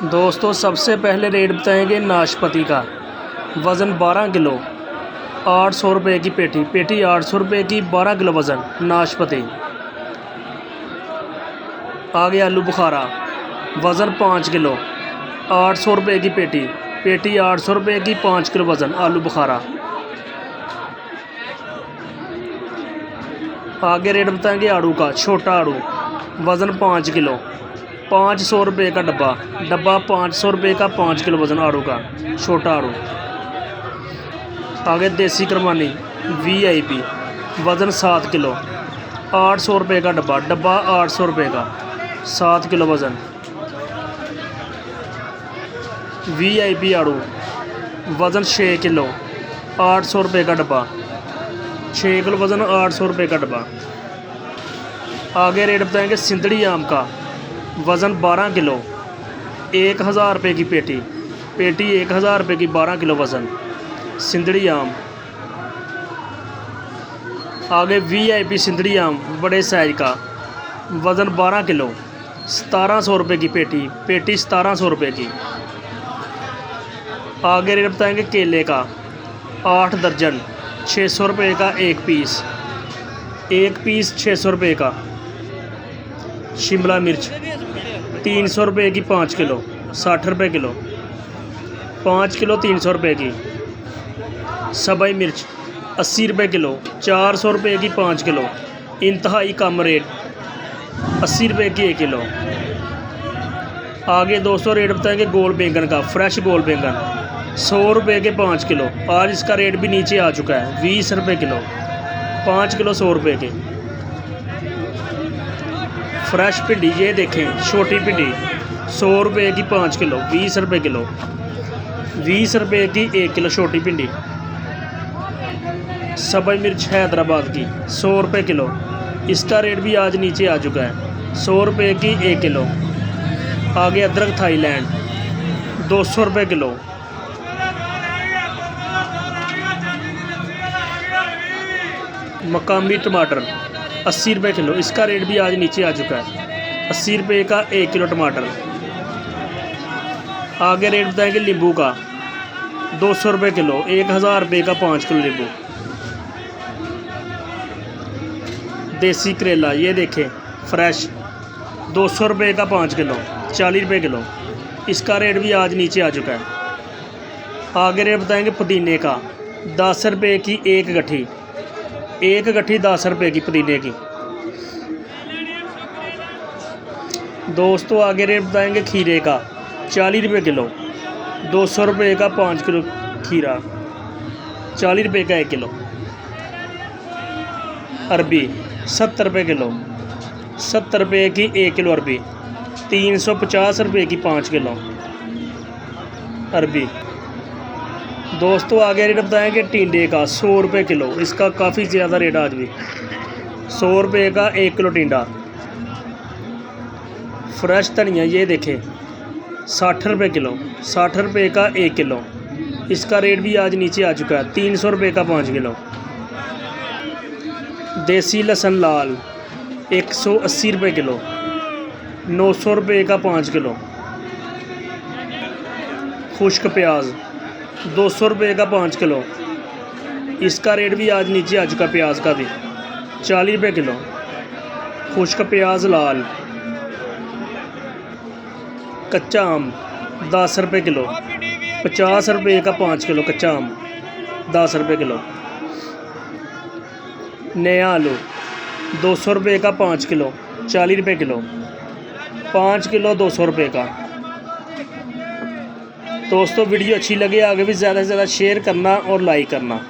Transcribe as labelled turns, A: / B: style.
A: दोस्तों सबसे पहले रेट बताएंगे नाशपाती का। वज़न 12 किलो, 800 रुपये की पेटी। पेटी 800 रुपये की, 12 किलो वज़न नाशपाती। आगे आलू बुखारा, वज़न 5 किलो, 800 रुपये की पेटी। पेटी 800 रुपये की, 5 किलो वज़न आलू बुखारा। आगे रेट बताएंगे आड़ू का। छोटा आड़ू, वज़न 5 किलो, 500 रुपये का डब्बा। डब्बा 500 रुपये का, 5 किलो वज़न आड़ू का, छोटा आड़ू। आगे देसी करमानी VIP, वज़न 7 किलो, 800 रुपये का डब्बा। डब्बा 800 रुपये का, 7 किलो वज़न। VIP आड़ू, वज़न 6 किलो, 800 रुपये का डब्बा। 6 किलो वज़न, 800 रुपये का डब्बा। आगे रेट बताएंगे सिंदड़ी आम का। वज़न 12 किलो, 1000 रुपये की पेटी। पेटी 1000 रुपये की, 12 किलो वज़न सिंदड़ी आम। आगे VIP सिंदड़ी आम बड़े साइज का, वज़न 12 किलो, 1700 रुपये की पेटी। पेटी 1700 रुपये की। आगे रेट बताएंगे केले का। 8 दर्जन, 600 रुपये का एक पीस। एक पीस 600 रुपये का। शिमला मिर्च 300 रुपये की, 5 किलो, 60 रुपये किलो। 5 किलो 300 रुपये की। सबई मिर्च 80 रुपये किलो, 400 रुपये की, 5 किलो। इंतहाई कम रेट, 80 रुपये की 1 किलो। आगे दोस्तों रेट बताएंगे गोल बैंगन का। फ्रेश गोल बैंगन 100 रुपये के, 5 किलो। आज इसका रेट भी नीचे आ चुका है, 20 रुपये किलो। 5 किलो 100 रुपये के। फ्रेश भिंडी ये देखें, छोटी भिंडी 100 रुपये की, 5 किलो, 20 रुपये किलो। 20 रुपये की 1 किलो छोटी भिंडी। सबई मिर्च हैदराबाद की 100 रुपये किलो। इसका रेट भी आज नीचे आ चुका है, 100 रुपये की 1 किलो। आगे अदरक थाईलैंड 200 रुपये किलो। मकामी टमाटर 80 रुपये किलो। इसका रेट भी आज नीचे आ चुका है, 80 रुपये का 1 किलो टमाटर। आगे रेट बताएंगे नींबू का। 200 रुपये किलो, 1000 रुपये का 5 किलो नींबू। देसी करेला ये देखें फ्रेश 200 रुपये का 5 किलो, 40 रुपये किलो। इसका रेट भी आज नीचे आ चुका है। आगे रेट बताएंगे पुदीने का। 10 रुपये की 1 गट्ठी। 1 गट्ठी 10 रुपये की पुदीने की। दोस्तों आगे रेट बताएंगे खीरे का। 40 रुपये किलो, 200 रुपये का 5 किलो खीरा, 40 रुपये का 1 किलो। अरबी 70 रुपये किलो, 70 रुपये की 1 किलो अरबी। 350 रुपये की 5 किलो अरबी। दोस्तों आगे रेट बताएंगे टिंडे का। 100 रुपये किलो। इसका काफ़ी ज़्यादा रेट आज भी। 100 रुपये का 1 किलो टिंडा। फ्रेश धनिया ये देखें 60 रुपये किलो, 60 रुपये का 1 किलो। इसका रेट भी आज नीचे आ चुका है, 300 रुपये का 5 किलो। देसी लहसुन लाल 180 रुपये किलो, 900 रुपये का 5 किलो। खुश्क प्याज 200 रुपये का 5 किलो। इसका रेट भी आज नीचे आ चुका प्याज का भी, 40 रुपये किलो। खुश्क प्याज लाल। कच्चा आम 10 रुपये किलो, 50 रुपये का 5 किलो कच्चा आम, 10 रुपये किलो। नया आलू 200 रुपये का 5 किलो, 40 रुपये किलो। 5 किलो 200 रुपये का। दोस्तों वीडियो अच्छी लगे आगे भी ज़्यादा से ज़्यादा शेयर करना और लाइक करना।